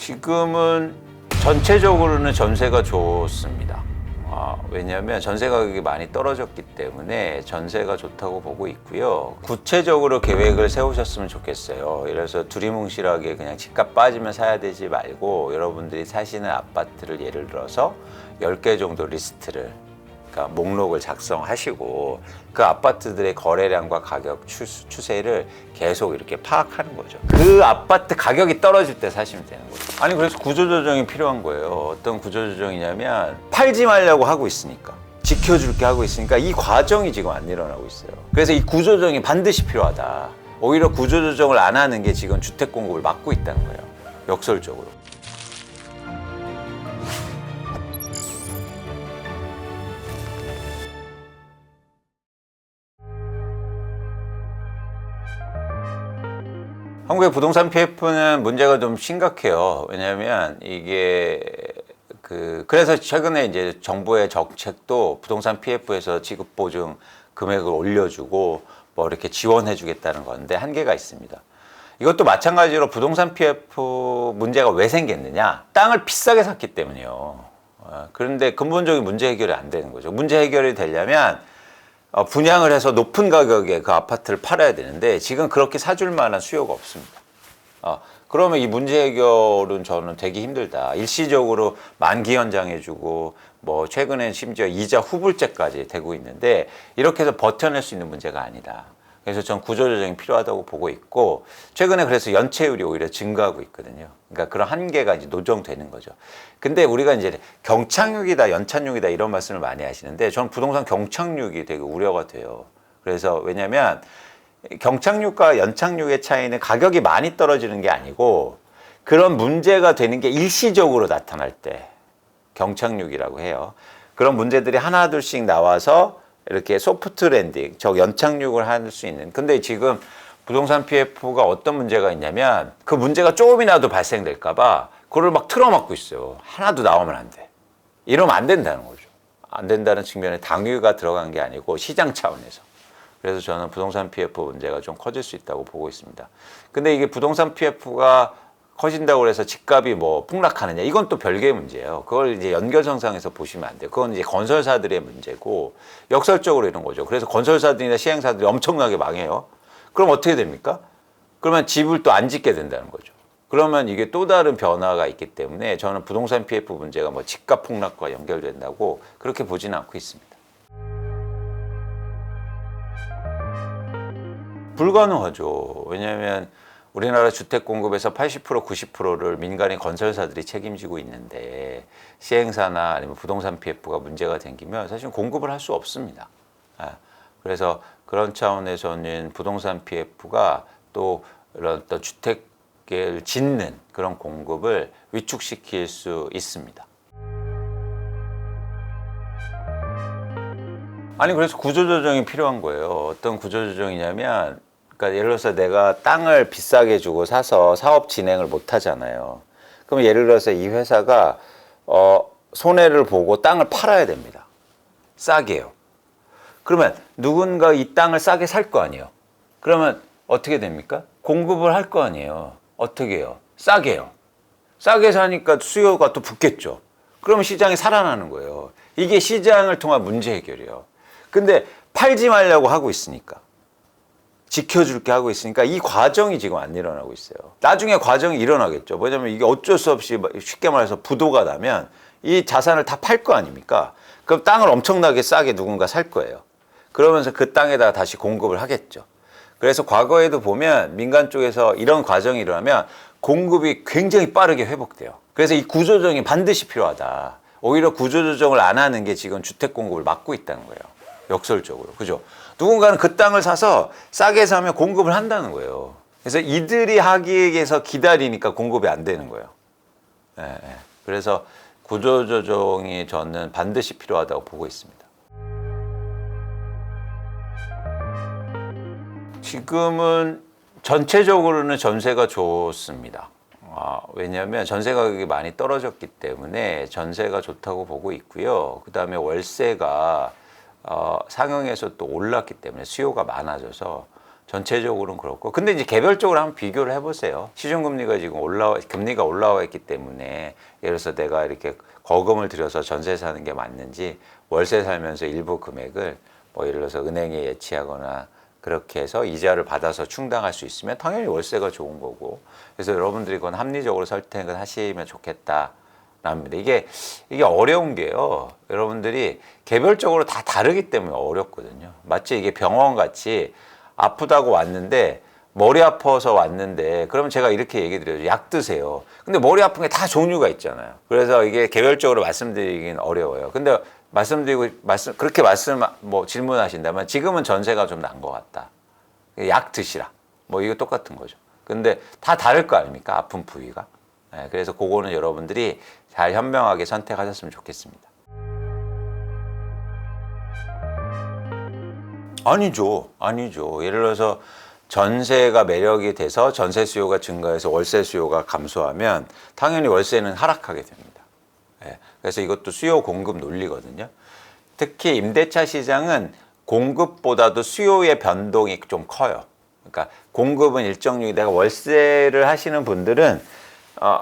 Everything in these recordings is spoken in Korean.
지금은 전체적으로는 전세가 좋습니다. 왜냐하면 전세 가격이 많이 떨어졌기 때문에 전세가 좋다고 보고 있고요. 구체적으로 계획을 세우셨으면 좋겠어요. 그래서 두리뭉실하게 그냥 집값 빠지면 사야 되지 말고 여러분들이 사시는 아파트를 예를 들어서 10개 정도 리스트를, 그러니까 목록을 작성하시고 그 아파트들의 거래량과 가격 추세를 계속 이렇게 파악하는 거죠. 그 아파트 가격이 떨어질 때 사시면 되는 거죠. 아니, 그래서 구조조정이 필요한 거예요. 어떤 구조조정이냐면 팔지 말라고 하고 있으니까, 지켜줄게 하고 있으니까 이 과정이 지금 안 일어나고 있어요. 그래서 이 구조조정이 반드시 필요하다. 오히려 구조조정을 안 하는 게 지금 주택 공급을 막고 있다는 거예요. 역설적으로. 한국의 부동산 PF는 문제가 좀 심각해요. 왜냐하면 이게 그래서 최근에 이제 정부의 정책도 부동산 PF에서 지급 보증 금액을 올려주고 뭐 이렇게 지원해 주겠다는 건데 한계가 있습니다. 이것도 마찬가지로 부동산 PF 문제가 왜 생겼느냐? 땅을 비싸게 샀기 때문이요. 그런데 근본적인 문제 해결이 안 되는 거죠. 문제 해결이 되려면 분양을 해서 높은 가격에 그 아파트를 팔아야 되는데 지금 그렇게 사줄 만한 수요가 없습니다. 그러면 이 문제 해결은 저는 되게 힘들다. 일시적으로 만기 연장해주고 뭐 최근엔 심지어 이자 후불제까지 되고 있는데 이렇게 해서 버텨낼 수 있는 문제가 아니다. 그래서 전 구조조정이 필요하다고 보고 있고, 최근에 그래서 연체율이 오히려 증가하고 있거든요. 그러니까 그런 한계가 이제 노정되는 거죠. 근데 우리가 이제 경착륙이다, 연착륙이다 이런 말씀을 많이 하시는데 저는 부동산 경착륙이 되게 우려가 돼요. 그래서 왜냐면 경착륙과 연착륙의 차이는 가격이 많이 떨어지는 게 아니고 그런 문제가 되는 게 일시적으로 나타날 때 경착륙이라고 해요. 그런 문제들이 하나둘씩 나와서 이렇게 소프트 랜딩, 연착륙을 할 수 있는. 근데 지금 부동산 PF가 어떤 문제가 있냐면 그 문제가 조금이라도 발생될까봐 그걸 막 틀어막고 있어요. 하나도 나오면 안 돼. 이러면 안 된다는 거죠. 안 된다는 측면에 당위가 들어간 게 아니고 시장 차원에서. 그래서 저는 부동산 PF 문제가 좀 커질 수 있다고 보고 있습니다. 근데 이게 부동산 PF가 커진다고 해서 집값이 뭐 폭락하느냐, 이건 또 별개의 문제예요. 그걸 이제 연결선상에서 보시면 안 돼요. 그건 이제 건설사들의 문제고 역설적으로 이런 거죠. 그래서 건설사들이나 시행사들이 엄청나게 망해요. 그럼 어떻게 됩니까? 그러면 집을 또 안 짓게 된다는 거죠. 그러면 이게 또 다른 변화가 있기 때문에 저는 부동산 PF 문제가 뭐 집값 폭락과 연결된다고 그렇게 보지는 않고 있습니다. 불가능하죠. 왜냐하면 우리나라 주택 공급에서 80% 90%를 민간의 건설사들이 책임지고 있는데 시행사나 아니면 부동산 PF가 문제가 생기면 사실 공급을 할 수 없습니다. 그래서 그런 차원에서는 부동산 PF가 또 이런 어떤 주택을 짓는 그런 공급을 위축시킬 수 있습니다. 아니, 그래서 구조조정이 필요한 거예요. 어떤 구조조정이냐면, 그러니까 예를 들어서 내가 땅을 비싸게 주고 사서 사업 진행을 못 하잖아요. 그럼 예를 들어서 이 회사가 손해를 보고 땅을 팔아야 됩니다. 싸게요. 그러면 누군가 이 땅을 싸게 살 거 아니에요. 그러면 어떻게 됩니까? 공급을 할 거 아니에요. 어떻게 해요? 싸게요. 싸게 사니까 수요가 또 붙겠죠. 그러면 시장이 살아나는 거예요. 이게 시장을 통한 문제 해결이에요. 근데 팔지 말라고 하고 있으니까, 지켜줄게 하고 있으니까 이 과정이 지금 안 일어나고 있어요. 나중에 과정이 일어나겠죠. 뭐냐면 이게 어쩔 수 없이 쉽게 말해서 부도가 나면 이 자산을 다 팔 거 아닙니까? 그럼 땅을 엄청나게 싸게 누군가 살 거예요. 그러면서 그 땅에다가 다시 공급을 하겠죠. 그래서 과거에도 보면 민간 쪽에서 이런 과정이 일어나면 공급이 굉장히 빠르게 회복돼요. 그래서 이 구조조정이 반드시 필요하다. 오히려 구조조정을 안 하는 게 지금 주택 공급을 막고 있다는 거예요. 역설적으로. 그죠? 누군가는 그 땅을 사서 싸게 사면 공급을 한다는 거예요. 그래서 이들이 하기에 위해서 기다리니까 공급이 안 되는 거예요. 그래서 구조조정이 저는 반드시 필요하다고 보고 있습니다. 지금은 전체적으로는 전세가 좋습니다. 왜냐하면 전세 가격이 많이 떨어졌기 때문에 전세가 좋다고 보고 있고요. 그 다음에 월세가 상용에서 또 올랐기 때문에 수요가 많아져서 전체적으로는 그렇고. 근데 이제 개별적으로 한번 비교를 해보세요. 시중금리가 지금 금리가 올라와 있기 때문에 예를 들어서 내가 이렇게 거금을 들여서 전세 사는 게 맞는지, 월세 살면서 일부 금액을 뭐 예를 들어서 은행에 예치하거나 그렇게 해서 이자를 받아서 충당할 수 있으면 당연히 월세가 좋은 거고. 그래서 여러분들이 그건 합리적으로 선택을 하시면 좋겠다. 랍니다. 이게 어려운 게요. 여러분들이 개별적으로 다 다르기 때문에 어렵거든요. 마치 이게 병원 같이 아프다고 왔는데, 머리 아파서 왔는데, 그러면 제가 이렇게 얘기 드려요. 약 드세요. 근데 머리 아픈 게 다 종류가 있잖아요. 그래서 이게 개별적으로 말씀드리긴 어려워요. 근데 그렇게 질문하신다면 지금은 전세가 좀 난 것 같다. 약 드시라. 뭐 이거 똑같은 거죠. 근데 다 다를 거 아닙니까? 아픈 부위가. 네, 그래서 그거는 여러분들이 잘 현명하게 선택하셨으면 좋겠습니다. 아니죠. 예를 들어서 전세가 매력이 돼서 전세 수요가 증가해서 월세 수요가 감소하면 당연히 월세는 하락하게 됩니다. 예, 그래서 이것도 수요 공급 논리거든요. 특히 임대차 시장은 공급보다도 수요의 변동이 좀 커요. 그러니까 공급은 일정률이, 내가 월세를 하시는 분들은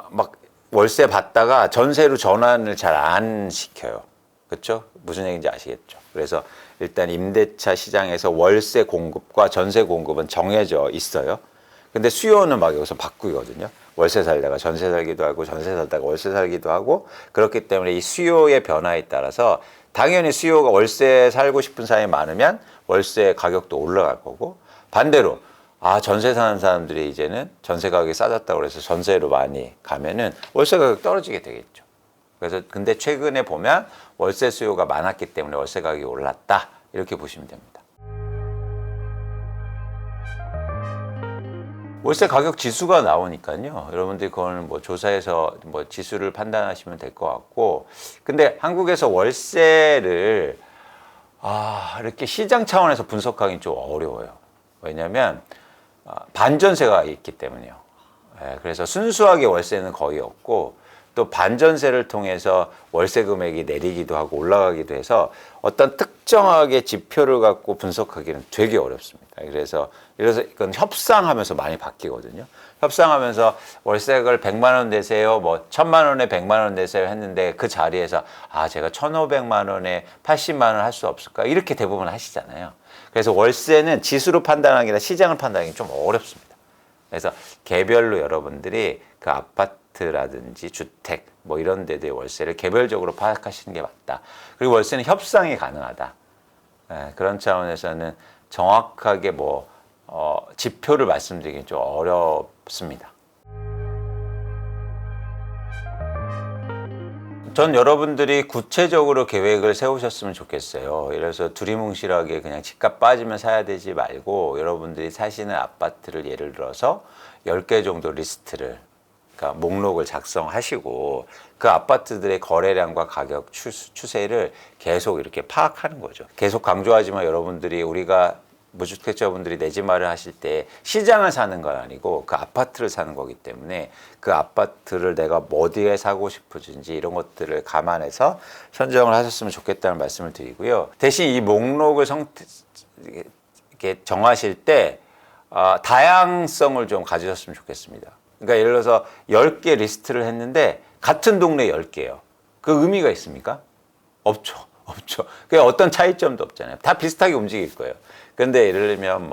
막 월세 받다가 전세로 전환을 잘 안 시켜요. 그렇죠? 무슨 얘기인지 아시겠죠? 그래서 일단 임대차 시장에서 월세 공급과 전세 공급은 정해져 있어요. 근데 수요는 막 여기서 바꾸거든요. 월세 살다가 전세 살기도 하고, 전세 살다가 월세 살기도 하고. 그렇기 때문에 이 수요의 변화에 따라서 당연히 수요가 월세 살고 싶은 사람이 많으면 월세 가격도 올라갈 거고, 반대로 전세 사는 사람들이 이제는 전세 가격이 싸졌다고 그래서 전세로 많이 가면은 월세 가격 떨어지게 되겠죠. 그래서 근데 최근에 보면 월세 수요가 많았기 때문에 월세 가격이 올랐다, 이렇게 보시면 됩니다. 월세 가격 지수가 나오니까요. 여러분들이 그거는 뭐 조사해서 뭐 지수를 판단하시면 될 것 같고. 근데 한국에서 월세를 이렇게 시장 차원에서 분석하기 좀 어려워요. 왜냐하면 반전세가 있기 때문이요. 그래서 순수하게 월세는 거의 없고, 또 반전세를 통해서 월세 금액이 내리기도 하고 올라가기도 해서 어떤 특정하게 지표를 갖고 분석하기는 되게 어렵습니다. 그래서 이건 협상하면서 많이 바뀌거든요. 협상하면서 월세를 100만 원 내세요, 뭐 1000만 원에 100만 원 내세요 했는데, 그 자리에서 제가 1500만 원에 80만 원 할 수 없을까, 이렇게 대부분 하시잖아요. 그래서 월세는 지수로 판단하기 아니라 시장을 판단하기 좀 어렵습니다. 그래서 개별로 여러분들이 그 아파트라든지 주택 뭐 이런 데들의 월세를 개별적으로 파악하시는 게 맞다. 그리고 월세는 협상이 가능하다. 그런 차원에서는 정확하게 지표를 말씀드리기 좀 어렵습니다. 전 여러분들이 구체적으로 계획을 세우셨으면 좋겠어요. 예를 들어서 두리뭉실하게 그냥 집값 빠지면 사야 되지 말고, 여러분들이 사시는 아파트를 예를 들어서 10개 정도 리스트를, 그러니까 목록을 작성하시고 그 아파트들의 거래량과 가격 추세를 계속 이렇게 파악하는 거죠. 계속 강조하지만 여러분들이, 우리가 무주택자분들이 내 집 마련하실 때 시장을 사는 건 아니고 그 아파트를 사는 거기 때문에, 그 아파트를 내가 어디에 사고 싶은지 이런 것들을 감안해서 선정을 하셨으면 좋겠다는 말씀을 드리고요. 대신 이 목록을 이렇게 정하실 때 다양성을 좀 가지셨으면 좋겠습니다. 그러니까 예를 들어서 10개 리스트를 했는데 같은 동네 10개예요. 그 의미가 있습니까? 없죠. 그게 어떤 차이점도 없잖아요. 다 비슷하게 움직일 거예요. 근데 예를 들면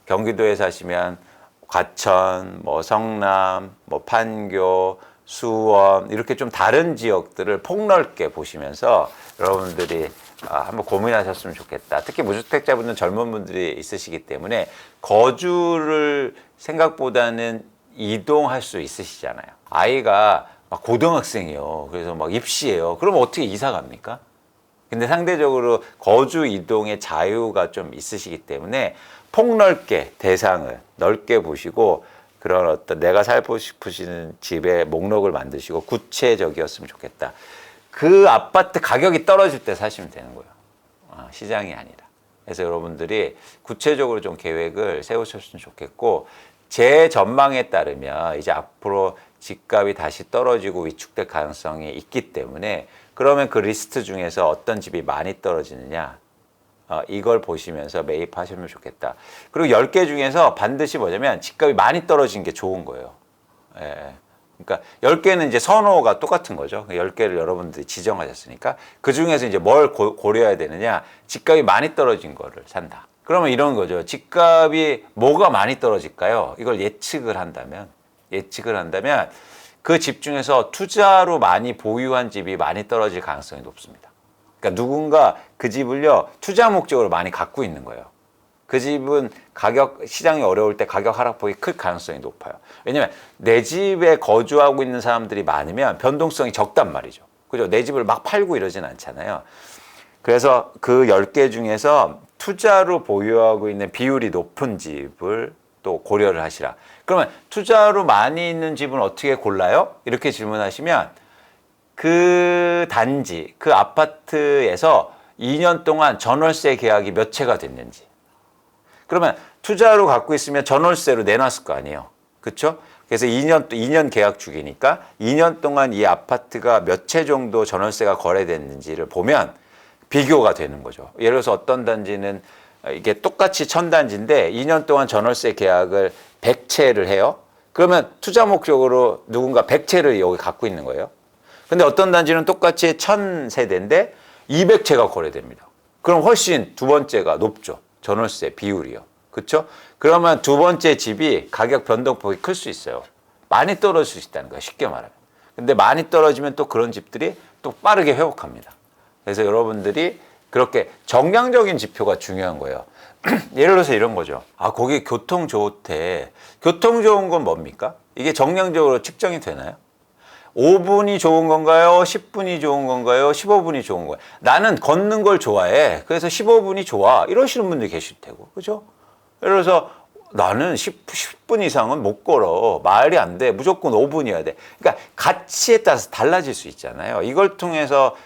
경기도에 사시면 과천, 성남, 판교, 수원, 이렇게 좀 다른 지역들을 폭넓게 보시면서 여러분들이 한번 고민하셨으면 좋겠다. 특히 무주택자분들, 젊은 분들이 있으시기 때문에 거주를 생각보다는 이동할 수 있으시잖아요. 아이가 고등학생이에요. 그래서 입시예요. 그러면 어떻게 이사 갑니까? 근데 상대적으로 거주 이동의 자유가 좀 있으시기 때문에 폭넓게 대상을 넓게 보시고, 그런 어떤 내가 살고 싶으시는 집의 목록을 만드시고 구체적이었으면 좋겠다. 그 아파트 가격이 떨어질 때 사시면 되는 거예요. 시장이 아니라. 그래서 여러분들이 구체적으로 좀 계획을 세우셨으면 좋겠고, 제 전망에 따르면 이제 앞으로 집값이 다시 떨어지고 위축될 가능성이 있기 때문에, 그러면 그 리스트 중에서 어떤 집이 많이 떨어지느냐, 이걸 보시면서 매입하시면 좋겠다. 그리고 10개 중에서 반드시 뭐냐면 집값이 많이 떨어진 게 좋은 거예요. 예. 그러니까 10개는 이제 선호가 똑같은 거죠. 10개를 여러분들이 지정하셨으니까 그 중에서 이제 뭘 고려해야 되느냐? 집값이 많이 떨어진 거를 산다. 그러면 이런 거죠. 집값이 뭐가 많이 떨어질까요? 이걸 예측을 한다면 그 집 중에서 투자로 많이 보유한 집이 많이 떨어질 가능성이 높습니다. 그러니까 누군가 그 집을요, 투자 목적으로 많이 갖고 있는 거예요. 그 집은 시장이 어려울 때 가격 하락폭이 클 가능성이 높아요. 왜냐면 내 집에 거주하고 있는 사람들이 많으면 변동성이 적단 말이죠. 그죠? 내 집을 막 팔고 이러진 않잖아요. 그래서 그 10개 중에서 투자로 보유하고 있는 비율이 높은 집을 또 고려를 하시라. 그러면 투자로 많이 있는 집은 어떻게 골라요? 이렇게 질문하시면 그 단지, 그 아파트에서 2년 동안 전월세 계약이 몇 채가 됐는지. 그러면 투자로 갖고 있으면 전월세로 내놨을 거 아니에요. 그렇죠? 그래서 2년 계약 주기니까 2년 동안 이 아파트가 몇 채 정도 전월세가 거래됐는지를 보면 비교가 되는 거죠. 예를 들어서 어떤 단지는 이게 똑같이 1000단지인데 2년 동안 전월세 계약을 100채를 해요. 그러면 투자 목적으로 누군가 100채를 여기 갖고 있는 거예요. 근데 어떤 단지는 똑같이 1000세대인데 200채가 거래됩니다. 그럼 훨씬 두 번째가 높죠. 전월세 비율이요. 그렇죠? 그러면 두 번째 집이 가격 변동폭이 클 수 있어요. 많이 떨어질 수 있다는 거예요. 쉽게 말하면. 근데 많이 떨어지면 또 그런 집들이 또 빠르게 회복합니다. 그래서 여러분들이 그렇게 정량적인 지표가 중요한 거예요. 예를 들어서 이런 거죠. 거기 교통 좋대. 교통 좋은 건 뭡니까? 이게 정량적으로 측정이 되나요? 5분이 좋은 건가요? 10분이 좋은 건가요? 15분이 좋은 거예요? 나는 걷는 걸 좋아해. 그래서 15분이 좋아. 이러시는 분들이 계실 테고. 그죠? 예를 들어서 나는 10분 이상은 못 걸어. 말이 안 돼. 무조건 5분이어야 돼. 그러니까 가치에 따라서 달라질 수 있잖아요. 이걸 통해서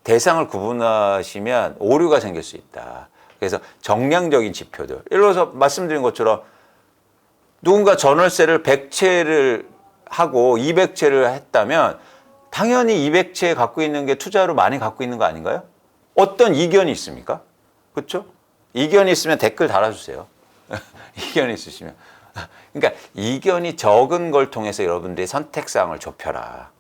대상을 구분하시면 오류가 생길 수 있다. 그래서 정량적인 지표들. 예를 들어서 말씀드린 것처럼 누군가 전월세를 100채를 하고 200채를 했다면 당연히 200채 갖고 있는 게 투자로 많이 갖고 있는 거 아닌가요? 어떤 이견이 있습니까? 그렇죠? 이견이 있으면 댓글 달아주세요. 이견이 있으시면. 그러니까 이견이 적은 걸 통해서 여러분들이 선택사항을 좁혀라.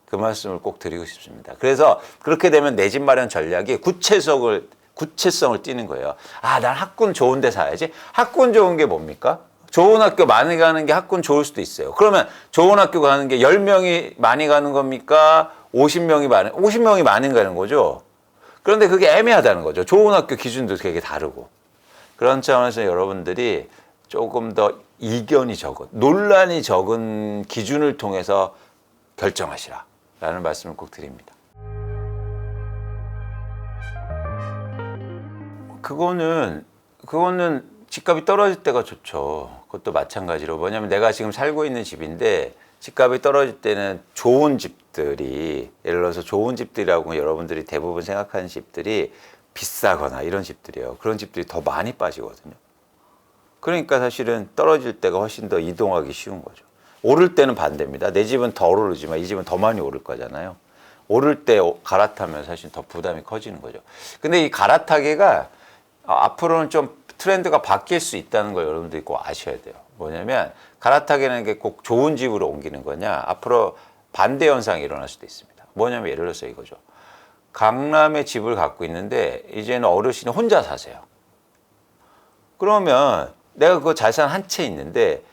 그 말씀을 꼭 드리고 싶습니다. 그래서 그렇게 되면 내 집 마련 전략이 구체성을 띠는 거예요. 난 학군 좋은 데 사야지. 학군 좋은 게 뭡니까? 좋은 학교 많이 가는 게 학군 좋을 수도 있어요. 그러면 좋은 학교 가는 게 10명이 많이 가는 겁니까? 50명이 많이 가는 거죠. 그런데 그게 애매하다는 거죠. 좋은 학교 기준도 되게 다르고. 그런 차원에서 여러분들이 조금 더 이견이 적은, 논란이 적은 기준을 통해서 결정하시라 라는 말씀을 꼭 드립니다. 그거는 집값이 떨어질 때가 좋죠. 그것도 마찬가지로 뭐냐면 내가 지금 살고 있는 집인데 집값이 떨어질 때는 좋은 집들이, 예를 들어서 좋은 집들이라고 여러분들이 대부분 생각하는 집들이 비싸거나 이런 집들이에요. 그런 집들이 더 많이 빠지거든요. 그러니까 사실은 떨어질 때가 훨씬 더 이동하기 쉬운 거죠. 오를 때는 반대입니다. 내 집은 더 오르지만 이 집은 더 많이 오를 거잖아요. 오를 때 갈아타면 사실 더 부담이 커지는 거죠. 근데 이 갈아타기가 앞으로는 좀 트렌드가 바뀔 수 있다는 걸 여러분들이 꼭 아셔야 돼요. 뭐냐면 갈아타기라는 게 꼭 좋은 집으로 옮기는 거냐, 앞으로 반대 현상이 일어날 수도 있습니다. 뭐냐면 예를 들어서 이거죠. 강남에 집을 갖고 있는데 이제는 어르신이 혼자 사세요. 그러면 내가 그 자산 한 채 있는데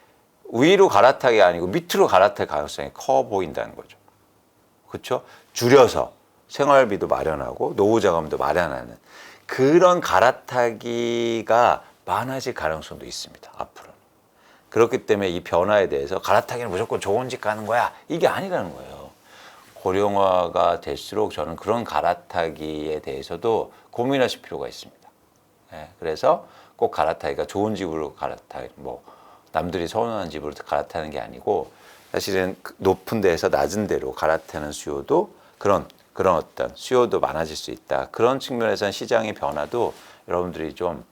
위로 갈아타기 아니고 밑으로 갈아탈 가능성이 커 보인다는 거죠. 그렇죠? 줄여서 생활비도 마련하고 노후 자금도 마련하는 그런 갈아타기가 많아질 가능성도 있습니다. 앞으로는. 그렇기 때문에 이 변화에 대해서 갈아타기는 무조건 좋은 집 가는 거야. 이게 아니라는 거예요. 고령화가 될수록 저는 그런 갈아타기에 대해서도 고민하실 필요가 있습니다. 그래서 꼭 갈아타기가 좋은 집으로 남들이 선호하는 집으로 갈아타는 게 아니고 사실은 높은 데에서 낮은 데로 갈아타는 수요도 그런 어떤 수요도 많아질 수 있다. 그런 측면에서는 시장의 변화도 여러분들이 좀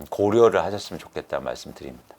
고려를 하셨으면 좋겠다는 말씀 드립니다.